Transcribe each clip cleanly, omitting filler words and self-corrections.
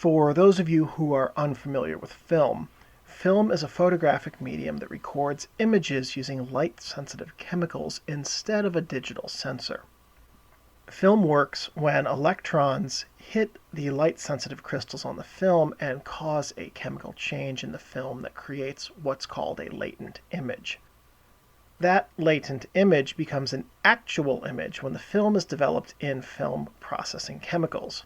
For those of you who are unfamiliar with film, film is a photographic medium that records images using light-sensitive chemicals instead of a digital sensor. Film works when electrons hit the light-sensitive crystals on the film and cause a chemical change in the film that creates what's called a latent image. That latent image becomes an actual image when the film is developed in film processing chemicals.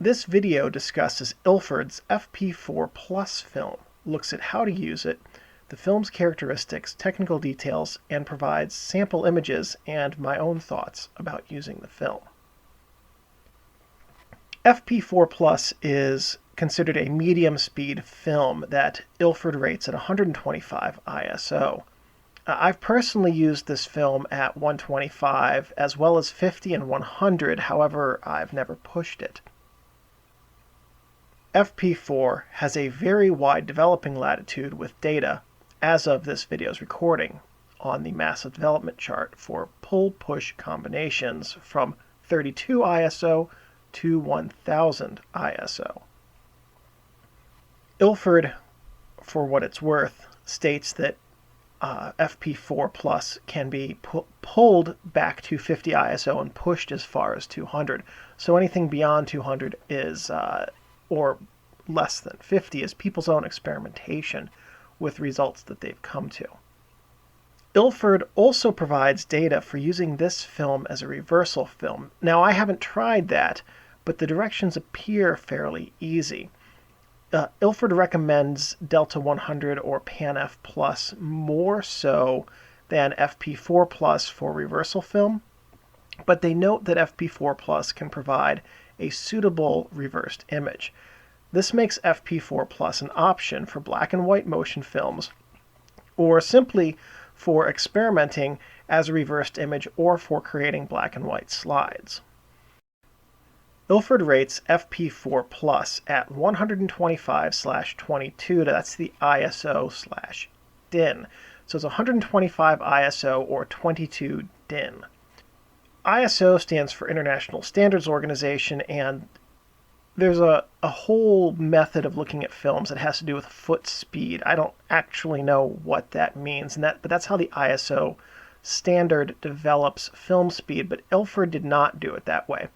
This video discusses Ilford's FP4 Plus film, looks at how to use it, the film's characteristics, technical details, and provides sample images and my own thoughts about using the film. FP4 Plus is considered a medium-speed film that Ilford rates at 125 ISO. I've personally used this film at 125 as well as 50 and 100, however, I've never pushed it. FP4 has a very wide developing latitude with data, as of this video's recording, on the massive development chart for pull-push combinations from 32 ISO to 1000 ISO. Ilford, for what it's worth, states that FP4 Plus can be pulled back to 50 ISO and pushed as far as 200. So anything beyond 200 is or less than 50 is people's own experimentation with results that they've come to. Ilford also provides data for using this film as a reversal film. Now, I haven't tried that, but the directions appear fairly easy. Ilford recommends Delta 100 or Pan-F Plus more so than FP4 Plus for reversal film, but they note that FP4 Plus can provide a suitable reversed image. This makes FP4 Plus an option for black and white motion films, or simply for experimenting as a reversed image or for creating black and white slides. Ilford rates FP4 Plus at 125/22, that's the ISO/DIN. So it's 125 ISO or 22 DIN. ISO stands for International Standards Organization, and there's a whole method of looking at films that has to do with foot speed. I don't actually know what that means, but that's how the ISO standard develops film speed, but Ilford did not do it that way.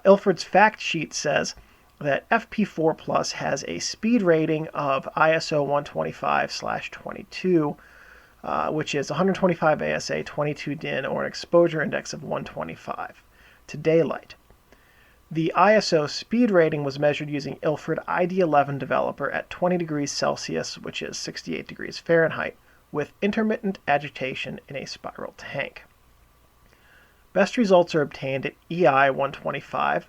Ilford's fact sheet says that FP4 Plus has a speed rating of ISO 125/22, which is 125 ASA, 22 DIN, or an exposure index of 125 to daylight. The ISO speed rating was measured using Ilford ID11 developer at 20 degrees Celsius, which is 68 degrees Fahrenheit, with intermittent agitation in a spiral tank. Best results are obtained at EI 125,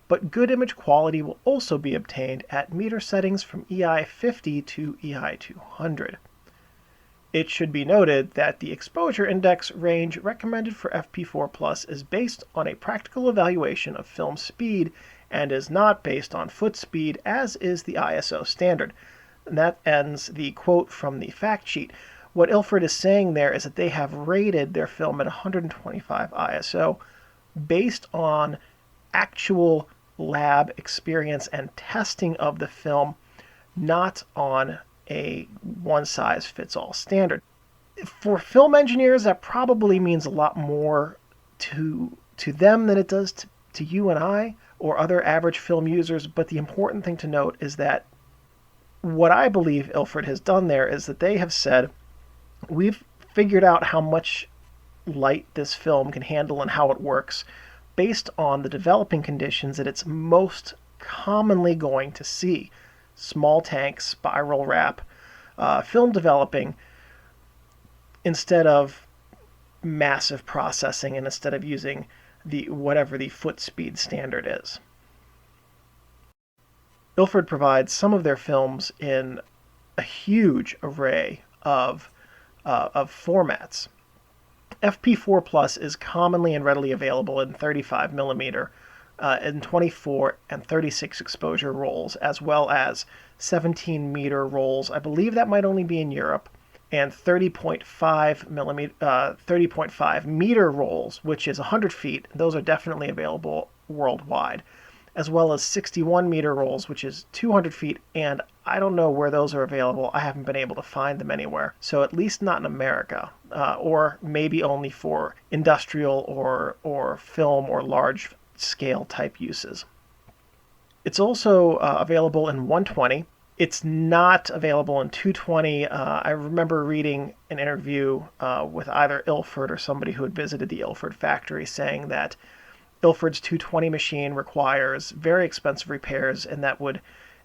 but good image quality will also be obtained at meter settings from EI 50 to EI 200. It should be noted that the exposure index range recommended for FP4 Plus is based on a practical evaluation of film speed and is not based on foot speed, as is the ISO standard. And that ends the quote from the fact sheet. What Ilford is saying there is that they have rated their film at 125 ISO based on actual lab experience and testing of the film, not on a one-size-fits-all standard. For film engineers, that probably means a lot more to them than it does to you and I or other average film users, but the important thing to note is that what I believe Ilford has done there is that they have said, we've figured out how much light this film can handle and how it works based on the developing conditions that it's most commonly going to see. Small tank, spiral wrap, film developing, instead of massive processing and instead of using whatever the foot speed standard is. Ilford provides some of their films in a huge array of formats. FP4 Plus is commonly and readily available in 35 millimeter, in 24 and 36 exposure rolls, as well as 17 meter rolls. I believe that might only be in Europe, and 30.5 meter rolls, which is 100 feet. Those are definitely available worldwide. as well as 61 meter rolls, which is 200 feet, and I don't know where those are available. I haven't been able to find them anywhere, so at least not in America, or maybe only for industrial or film or large scale type uses. It's also available in 120. It's not available in 220. I remember reading an interview with either Ilford or somebody who had visited the Ilford factory saying that Ilford's 220 machine requires very expensive repairs, and that would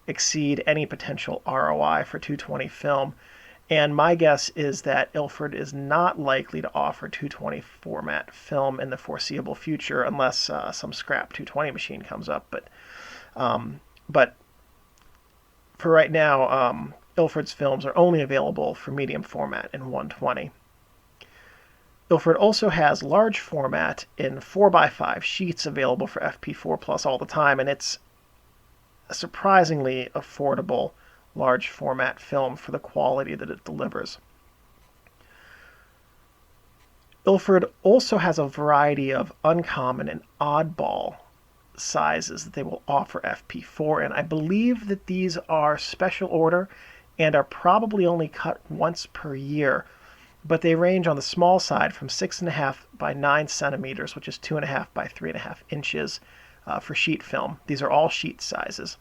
exceed any potential ROI for 220 film. And my guess is that Ilford is not likely to offer 220 format film in the foreseeable future unless some scrap 220 machine comes up. But for right now, Ilford's films are only available for medium format in 120. Ilford also has large format in 4x5 sheets available for FP4 Plus all the time, and it's a surprisingly affordable large format film for the quality that it delivers. Ilford also has a variety of uncommon and oddball sizes that they will offer FP4, and I believe that these are special order and are probably only cut once per year, but they range on the small side from 6.5 by 9 centimeters, which is 2.5 by 3.5 inches for sheet film. These are all sheet sizes.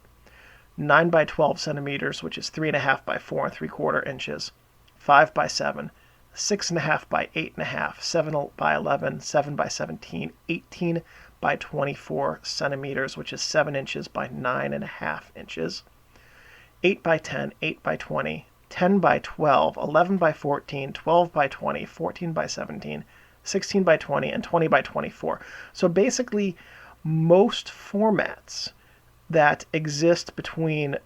9 by 12 centimeters, which is 3.5 by 4 3/4 inches. 5 by 7, 6.5 by 8.5, 7 by 11, 7 by 17, 18 by 24 centimeters, which is 7 inches by 9.5 inches. 8 by 10, 8 by 20, 10 by 12, 11 by 14, 12 by 20, 14 by 17, 16 by 20, and 20 by 24. So basically, most formats that exist between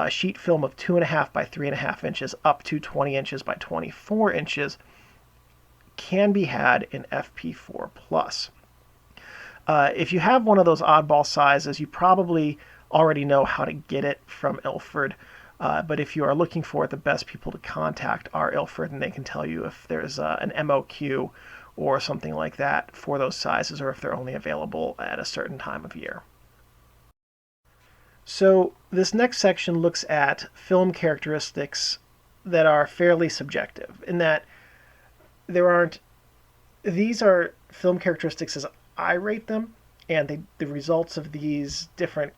sheet film of 2.5 by 3.5 inches up to 20 inches by 24 inches can be had in FP4 Plus. If you have one of those oddball sizes, you probably already know how to get it from Ilford. But if you are looking for it, the best people to contact are Ilford, and they can tell you if there's an MOQ or something like that for those sizes, or if they're only available at a certain time of year. So this next section looks at film characteristics that are fairly subjective, in that these are film characteristics as I rate them, and the results of these different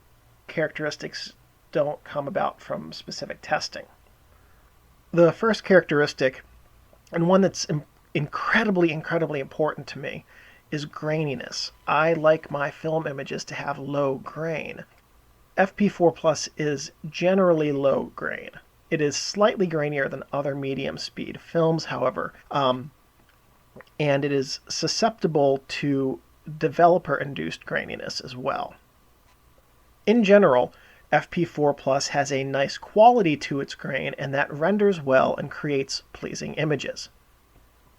characteristics don't come about from specific testing. The first characteristic, and one that's incredibly important to me, is graininess. I like my film images to have low grain. FP4 Plus is generally low grain. It is slightly grainier than other medium speed films, however, and it is susceptible to developer-induced graininess as well. In general, FP4 Plus has a nice quality to its grain, and that renders well and creates pleasing images.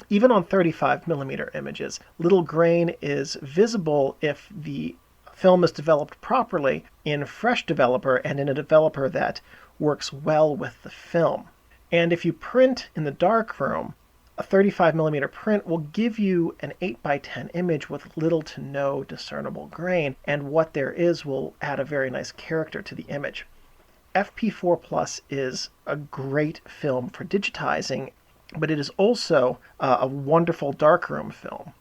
Even on 35mm images, little grain is visible if the film is developed properly in fresh developer and in a developer that works well with the film. And if you print in the darkroom, a 35mm print will give you an 8 by 10 image with little to no discernible grain, and what there is will add a very nice character to the image. FP4 Plus is a great film for digitizing, but it is also a wonderful darkroom film.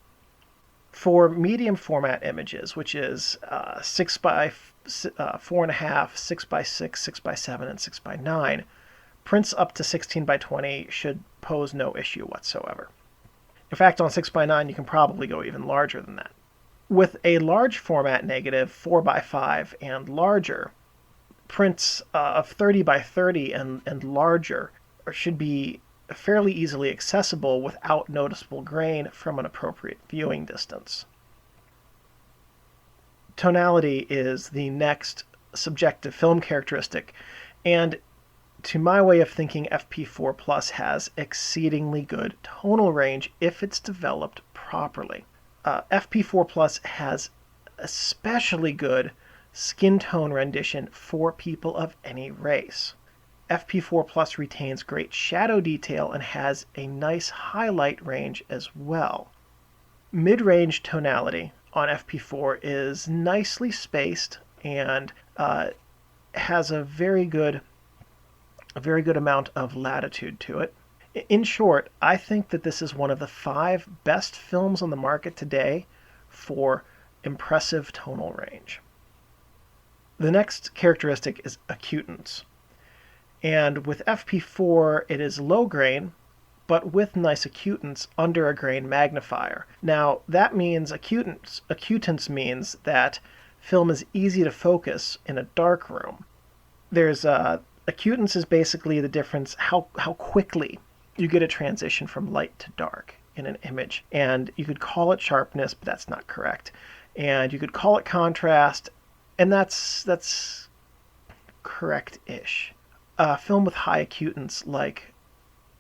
For medium format images, which is 6 by 4.5, 6 by 6, 6 by 7, and 6 by 9, prints up to 16 by 20 should pose no issue whatsoever. In fact, on 6 by 9 you can probably go even larger than that. With a large format negative, 4 by 5 and larger, prints of 30 by 30 and larger should be fairly easily accessible without noticeable grain from an appropriate viewing distance. Tonality is the next subjective film characteristic, and to my way of thinking, FP4 Plus has exceedingly good tonal range if it's developed properly. FP4 Plus has especially good skin tone rendition for people of any race. FP4 Plus retains great shadow detail and has a nice highlight range as well. Mid-range tonality on FP4 is nicely spaced, and has a very good amount of latitude to it. In short, I think that this is one of the 5 best films on the market today for impressive tonal range. The next characteristic is acutance. And with FP4, it is low grain, but with nice acutance under a grain magnifier. Now, that means acutance means that film is easy to focus in a dark room. There's acutance is basically the difference how quickly you get a transition from light to dark in an image. And you could call it sharpness, but that's not correct. And you could call it contrast, and that's correct-ish. A film with high acutance like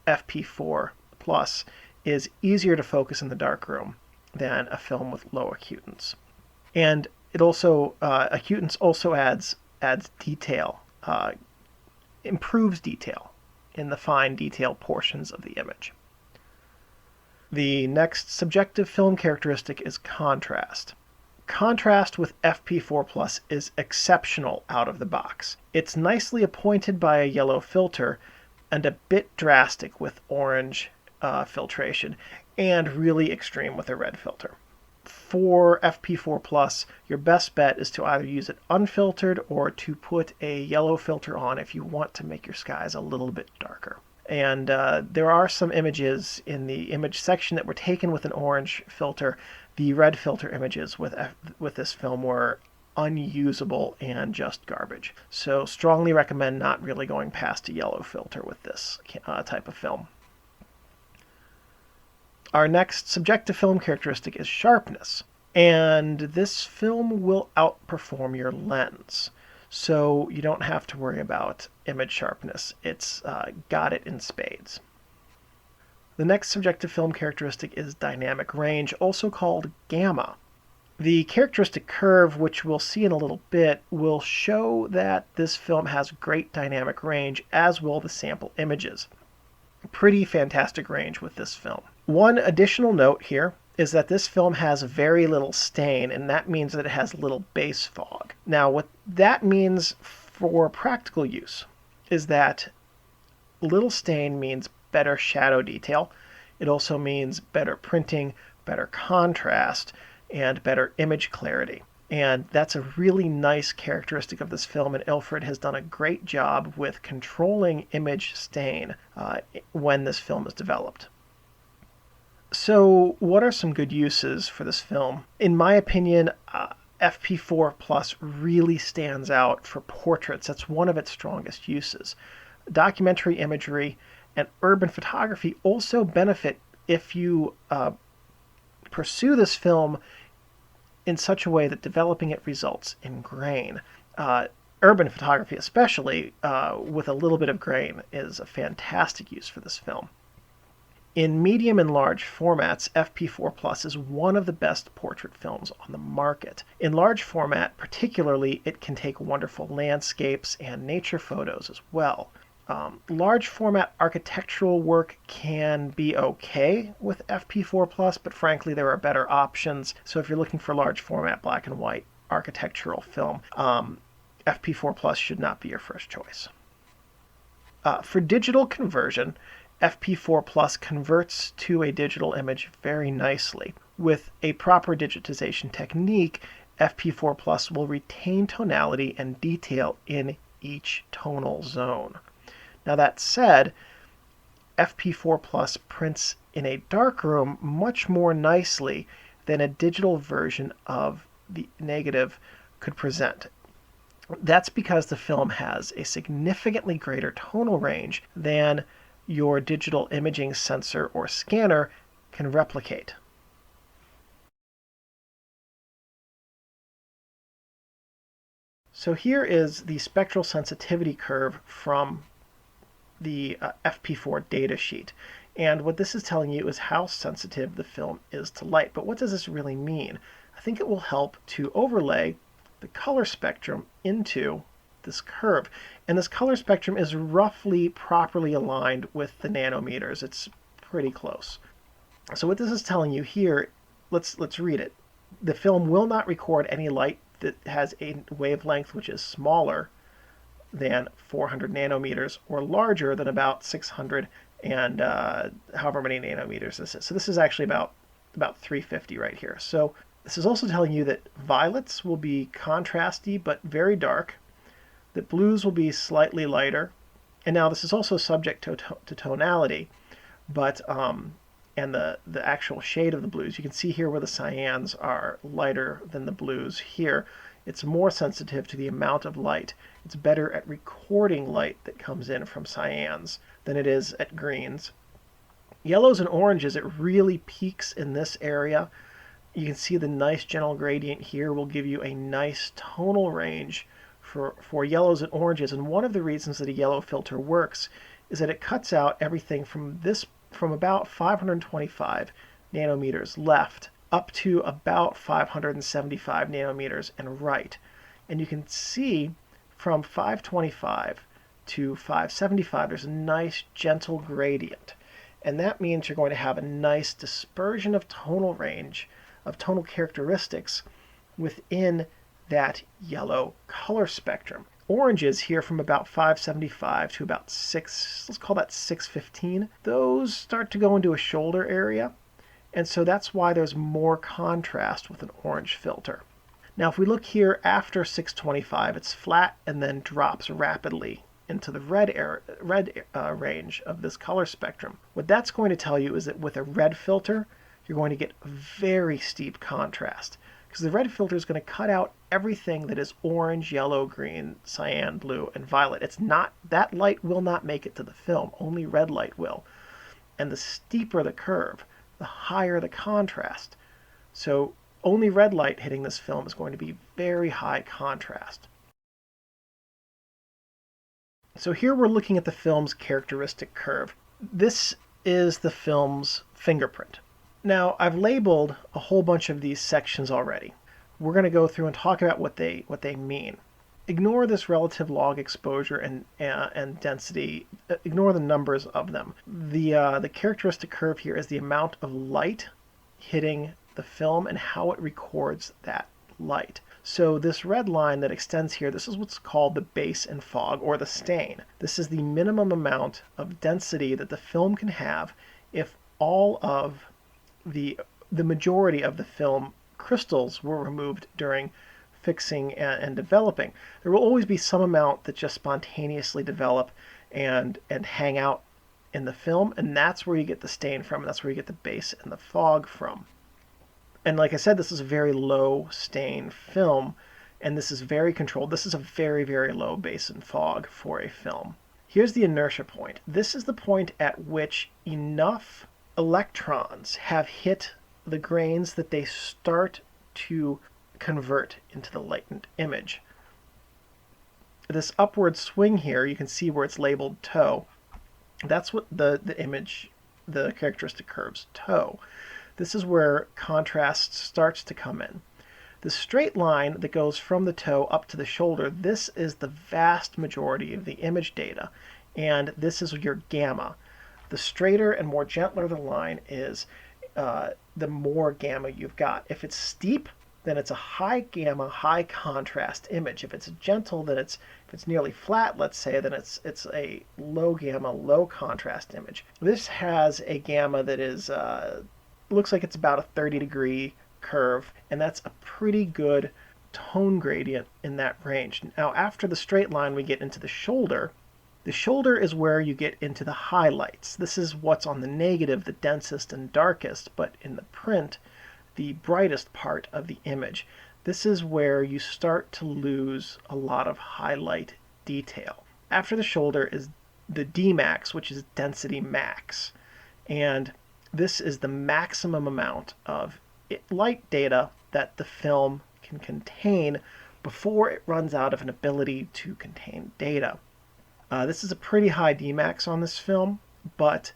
FP4 Plus is easier to focus in the darkroom than a film with low acutance. And it also acutance also adds detail, improves detail in the fine detail portions of the image. The next subjective film characteristic is contrast. Contrast with FP4 Plus is exceptional out of the box. It's nicely appointed by a yellow filter and a bit drastic with orange filtration, and really extreme with a red filter. For FP4 Plus, your best bet is to either use it unfiltered or to put a yellow filter on if you want to make your skies a little bit darker. And there are some images in the image section that were taken with an orange filter. The red filter images with this film were unusable and just garbage. So strongly recommend not really going past a yellow filter with this type of film. Our next subjective film characteristic is sharpness. And this film will outperform your lens. So you don't have to worry about image sharpness. It's got it in spades. The next subjective film characteristic is dynamic range, also called gamma. The characteristic curve, which we'll see in a little bit, will show that this film has great dynamic range, as will the sample images. Pretty fantastic range with this film. One additional note here is that this film has very little stain, and that means that it has little base fog. Now, what that means for practical use is that little stain means better shadow detail. It also means better printing, better contrast, and better image clarity. And that's a really nice characteristic of this film, and Ilford has done a great job with controlling image stain when this film is developed. So what are some good uses for this film? In my opinion, FP4 Plus really stands out for portraits. That's one of its strongest uses. Documentary imagery and urban photography also benefit if you pursue this film in such a way that developing it results in grain. Urban photography especially, with a little bit of grain, is a fantastic use for this film. In medium and large formats, FP4 Plus is one of the best portrait films on the market. In large format particularly, it can take wonderful landscapes and nature photos as well. Large format architectural work can be okay with FP4 Plus, but frankly there are better options. So if you're looking for large format black and white architectural film, FP4 Plus should not be your first choice. For digital conversion, FP4 Plus converts to a digital image very nicely. With a proper digitization technique, FP4 Plus will retain tonality and detail in each tonal zone. Now that said, FP4 Plus prints in a darkroom much more nicely than a digital version of the negative could present. That's because the film has a significantly greater tonal range than your digital imaging sensor or scanner can replicate. So here is the spectral sensitivity curve from the FP4 datasheet. And what this is telling you is how sensitive the film is to light. But what does this really mean? I think it will help to overlay the color spectrum into this curve. And this color spectrum is roughly properly aligned with the nanometers. It's pretty close. So what this is telling you here, let's read it. The film will not record any light that has a wavelength which is smaller than 400 nanometers or larger than about 600 and however many nanometers this is. So this is actually about 350 right here. So this is also telling you that violets will be contrasty but very dark, that blues will be slightly lighter, and now this is also subject to tonality, but and the actual shade of the blues. You can see here where the cyans are lighter than the blues here. It's more sensitive to the amount of light. It's better at recording light that comes in from cyans than it is at greens. Yellows and oranges, it really peaks in this area. You can see the nice gentle gradient here will give you a nice tonal range for yellows and oranges. And one of the reasons that a yellow filter works is that it cuts out everything from about 525 nanometers left up to about 575 nanometers and right. And you can see from 525 to 575, there's a nice gentle gradient. And that means you're going to have a nice dispersion of tonal range, of tonal characteristics within that yellow color spectrum. Oranges here from about 575 to about 615, those start to go into a shoulder area. And so that's why there's more contrast with an orange filter. Now if we look here after 625, it's flat and then drops rapidly into the red range of this color spectrum. What that's going to tell you is that with a red filter, you're going to get very steep contrast, because the red filter is going to cut out everything that is orange, yellow, green, cyan, blue, and violet. It's not, that light will not make it to the film. Only red light will. And the steeper the curve, the higher the contrast. So only red light hitting this film is going to be very high contrast. So here we're looking at the film's characteristic curve. This is the film's fingerprint. Now I've labeled a whole bunch of these sections already. We're going to go through and talk about what they mean. Ignore this relative log exposure and density. Ignore the numbers of them. The characteristic curve here is the amount of light hitting the film and how it records that light. So this red line that extends here, this is what's called the base in fog, or the stain. This is the minimum amount of density that the film can have if all of the majority of the film crystals were removed during fixing and developing. There will always be some amount that just spontaneously develop and hang out in the film, and that's where you get the stain from, and that's where you get the base and the fog from. And like I said, this is a very low stain film, and this is very controlled. This is a very, very low base and fog for a film. Here's the inertia point. This is the point at which enough electrons have hit the grains that they start to convert into the latent image. This upward swing here, you can see where it's labeled toe. That's what the image, the characteristic curve's toe. This is where contrast starts to come in. The straight line that goes from the toe up to the shoulder, this is the vast majority of the image data, and this is your gamma. The straighter and more gentler the line is, the more gamma you've got. If it's steep, then it's a high gamma, high contrast image. If it's gentle, then if it's nearly flat, let's say, then it's a low gamma, low contrast image. This has a gamma that is looks like it's about a 30-degree curve, and that's a pretty good tone gradient in that range. Now after the straight line we get into the shoulder. The shoulder is where you get into the highlights. This is what's on the negative, the densest and darkest, but in the print, the brightest part of the image. This is where you start to lose a lot of highlight detail. After the shoulder is the Dmax, which is density max. And this is the maximum amount of light data that the film can contain before it runs out of an ability to contain data. This is a pretty high Dmax on this film, but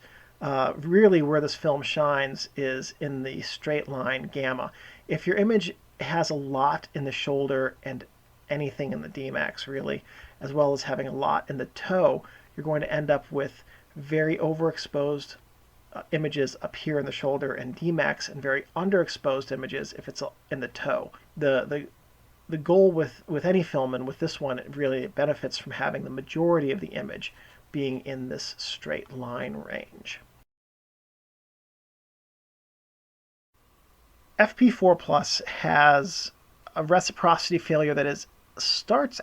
really where this film shines is in the straight line gamma. If your image has a lot in the shoulder and anything in the Dmax really, as well as having a lot in the toe, you're going to end up with very overexposed images up here in the shoulder and Dmax, and very underexposed images if it's in the toe. The the goal with any film, and with this one, it really benefits from having the majority of the image being in this straight line range. FP4 Plus has a reciprocity failure that starts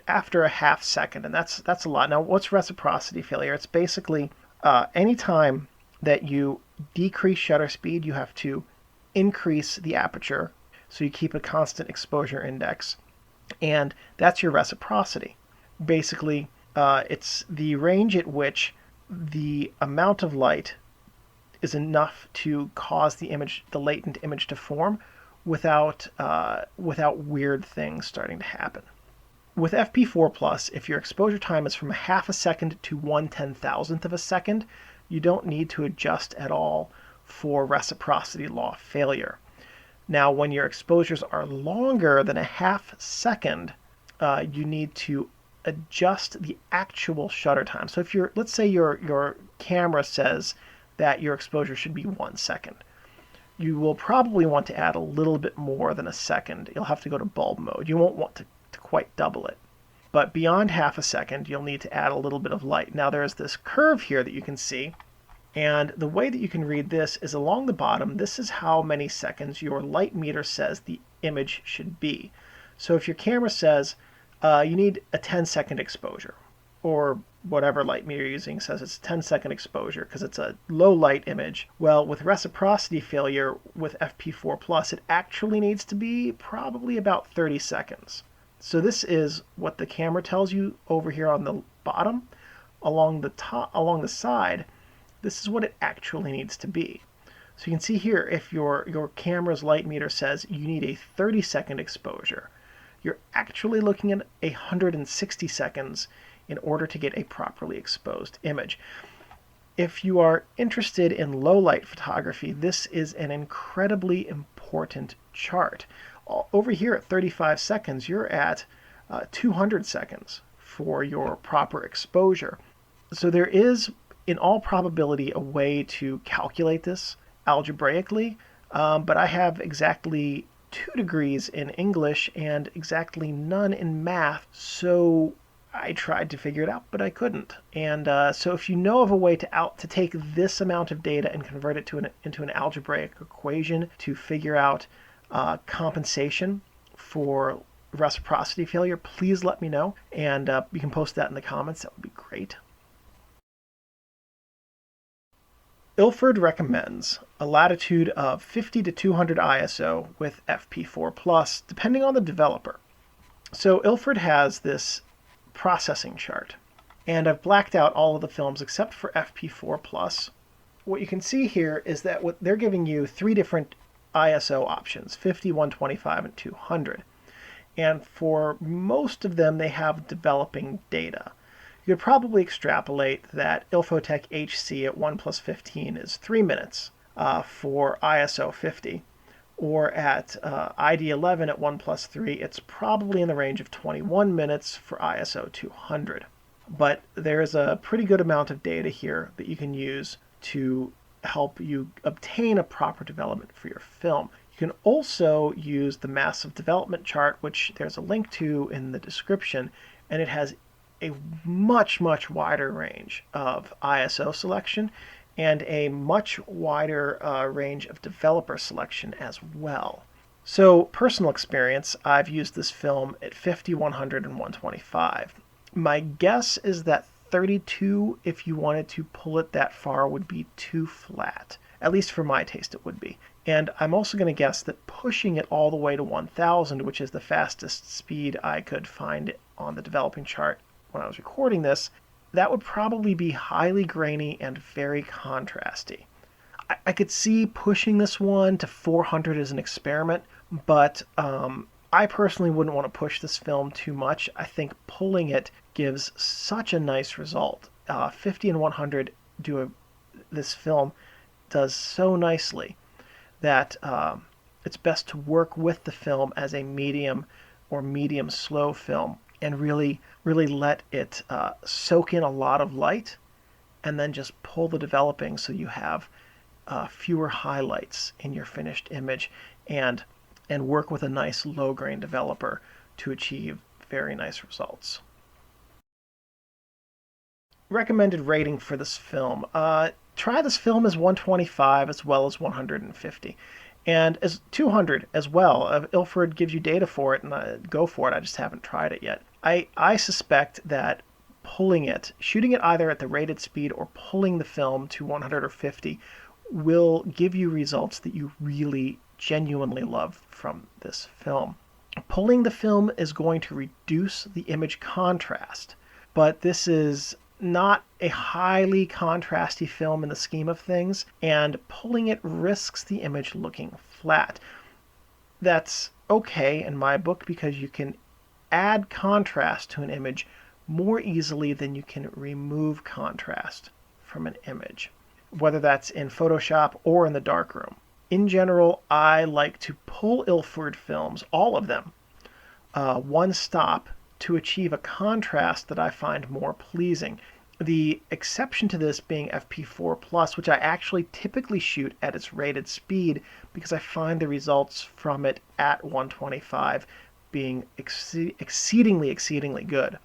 after a half second, and that's a lot. Now, what's reciprocity failure? It's basically anytime that you decrease shutter speed, you have to increase the aperture, so you keep a constant exposure index, and that's your reciprocity. Basically, it's the range at which the amount of light is enough to cause the latent image to form without weird things starting to happen. With FP4 Plus, if your exposure time is from a half a second to 1/10,000th of a second, you don't need to adjust at all for reciprocity law failure. Now, when your exposures are longer than a half second, you need to adjust the actual shutter time. So if let's say your camera says that your exposure should be 1 second. You will probably want to add a little bit more than a second. You'll have to go to bulb mode. You won't want to quite double it. But beyond half a second, you'll need to add a little bit of light. Now there's this curve here that you can see, and the way that you can read this is along the bottom. This is how many seconds your light meter says the image should be. So if your camera says you need a 10-second exposure, or whatever light meter you're using says it's a 10-second exposure because it's a low light image. Well, with reciprocity failure with FP4 Plus, it actually needs to be probably about 30 seconds. So this is what the camera tells you over here on the bottom. Along the side, this is what it actually needs to be. So you can see here, if your camera's light meter says you need a 30-second exposure, you're actually looking at 160 seconds in order to get a properly exposed image. If you are interested in low light photography, this is an incredibly important chart. Over here at 35 seconds, you're at 200 seconds for your proper exposure. So there is, in all probability, a way to calculate this algebraically, but I have exactly 2 degrees in English and exactly none in math, so I tried to figure it out, but I couldn't. And so if you know of a way to take this amount of data and convert it into an algebraic equation to figure out compensation for reciprocity failure, please let me know, and you can post that in the comments. That would be great. Ilford recommends a latitude of 50 to 200 ISO with FP4 Plus, depending on the developer. So Ilford has this processing chart, and I've blacked out all of the films except for FP4 Plus. What you can see here is that they're giving you 3 different ISO options: 50, 125, and 200. And for most of them, they have developing data. You could probably extrapolate that Ilfotech HC at 1+15 is 3 minutes for ISO 50, or at ID11 at 1+3, it's probably in the range of 21 minutes for ISO 200. But there's a pretty good amount of data here that you can use to help you obtain a proper development for your film. You can also use the massive development chart, which there's a link to in the description, and it has a much wider range of ISO selection and a much wider range of developer selection as well. So, personal experience, I've used this film at 50, 100, and 125. My guess is that 32, if you wanted to pull it that far, would be too flat. At least for my taste it would be. And I'm also going to guess that pushing it all the way to 1000, which is the fastest speed I could find on the developing chart when I was recording this, that would probably be highly grainy and very contrasty. I could see pushing this one to 400 as an experiment, but I personally wouldn't want to push this film too much. I think pulling it gives such a nice result. 50 and 100 this film does so nicely that it's best to work with the film as a medium or medium slow film and really let it soak in a lot of light, and then just pull the developing so you have fewer highlights in your finished image. And and work with a nice low-grain developer to achieve very nice results. Recommended rating for this film. Try this film as 125 as well as 150. And as 200 as well. Ilford gives you data for it, and go for it. I just haven't tried it yet. I suspect that shooting it either at the rated speed or pulling the film to 100 or 50 will give you results that you really genuinely love from this film. Pulling the film is going to reduce the image contrast, but this is not a highly contrasty film in the scheme of things, and pulling it risks the image looking flat. That's okay in my book because you can add contrast to an image more easily than you can remove contrast from an image, whether that's in Photoshop or in the darkroom. In general, I like to pull Ilford films, all of them, one stop to achieve a contrast that I find more pleasing. The exception to this being FP4 Plus, which I actually typically shoot at its rated speed because I find the results from it at 125 being exceedingly good.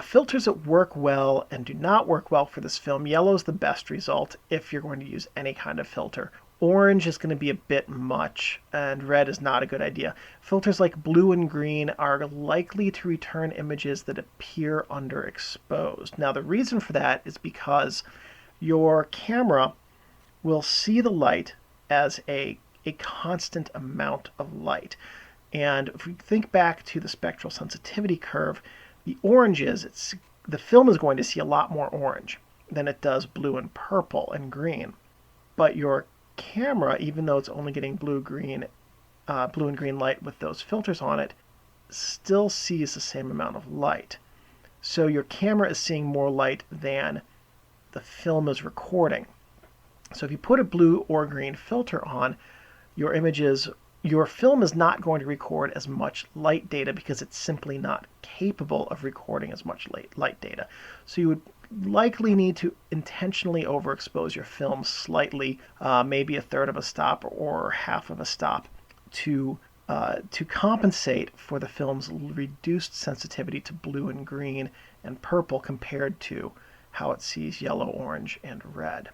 Filters that work well and do not work well for this film. Yellow is the best result if you're going to use any kind of filter. Orange is going to be a bit much, and red is not a good idea. Filters like blue and green are likely to return images that appear underexposed. Now, the reason for that is because your camera will see the light as a constant amount of light. And if we think back to the spectral sensitivity curve, the film is going to see a lot more orange than it does blue and purple and green. But your camera, even though it's only getting blue and green light with those filters on it, still sees the same amount of light. So your camera is seeing more light than the film is recording. So if you put a blue or green filter on, your film is not going to record as much light data because it's simply not capable of recording as much light data. So you would likely need to intentionally overexpose your film slightly, maybe a third of a stop or half of a stop, to compensate for the film's reduced sensitivity to blue and green and purple compared to how it sees yellow, orange, and red.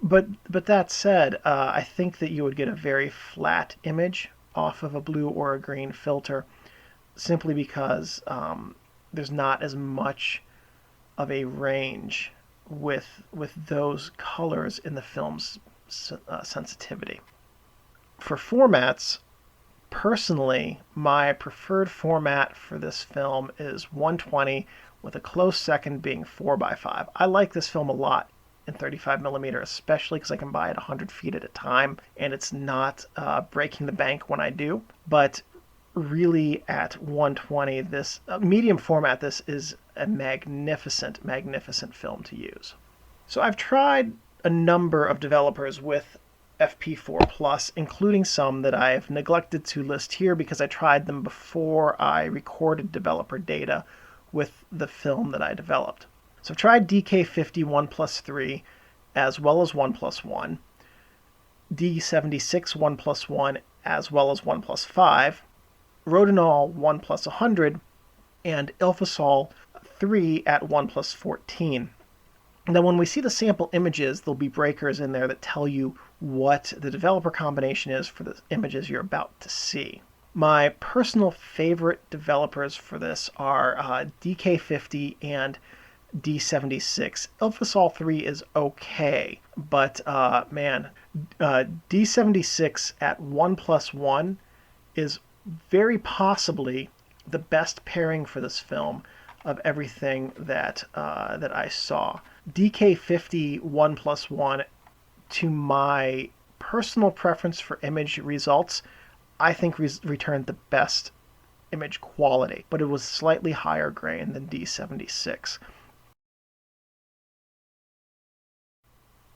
But that said, I think that you would get a very flat image off of a blue or a green filter simply because there's not as much of a range with those colors in the film's sensitivity. For formats, personally, my preferred format for this film is 120 with a close second being 4x5. I like this film a lot in 35mm, especially because I can buy it 100 feet at a time and it's not breaking the bank when I do. But really at 120, this medium format, this is a magnificent film to use. So I've tried a number of developers with FP4 Plus, including some that I've neglected to list here because I tried them before I recorded developer data with the film that I developed. So I've tried DK50 1+3 as well as 1+1, D76 1+1 as well as 1+5, Rodinal 1+100, and Ilfosol 3 at 1+14. Now when we see the sample images, there'll be breakers in there that tell you what the developer combination is for the images you're about to see. My personal favorite developers for this are DK50 and D76. Ilfosol 3 is okay, but D76 at 1+1 is very possibly the best pairing for this film of everything that I saw. DK50 1+1, to my personal preference for image results, I think returned the best image quality, but it was slightly higher grain than D76.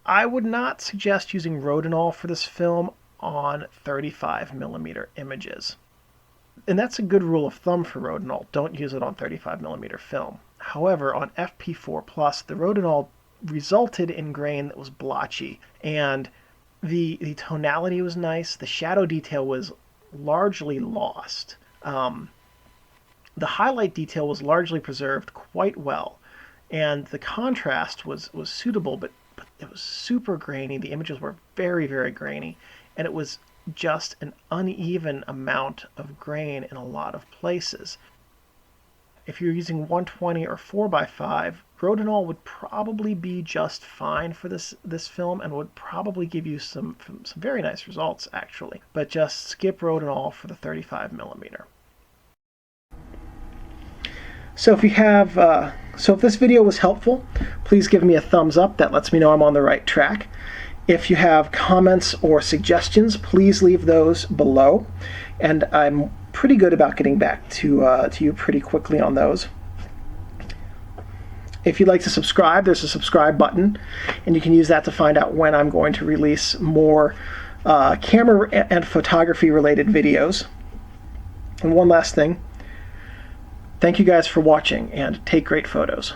I would not suggest using Rodinal for this film on 35mm images. And that's a good rule of thumb for Rodinal. Don't use it on 35mm film. However, on FP4 Plus, the Rodinal resulted in grain that was blotchy, and the tonality was nice. The shadow detail was largely lost. The highlight detail was largely preserved quite well, and the contrast was suitable, but it was super grainy. The images were very, very grainy, and it was just an uneven amount of grain in a lot of places. If you're using 120 or 4x5, Rodinal would probably be just fine for this film and would probably give you some very nice results, actually. But just skip Rodinal for the 35mm. So if this video was helpful, please give me a thumbs up. That lets me know I'm on the right track. If you have comments or suggestions, please leave those below, and I'm pretty good about getting back to you pretty quickly on those. If you'd like to subscribe, there's a subscribe button, and you can use that to find out when I'm going to release more camera and photography related videos. And one last thing, thank you guys for watching, and take great photos.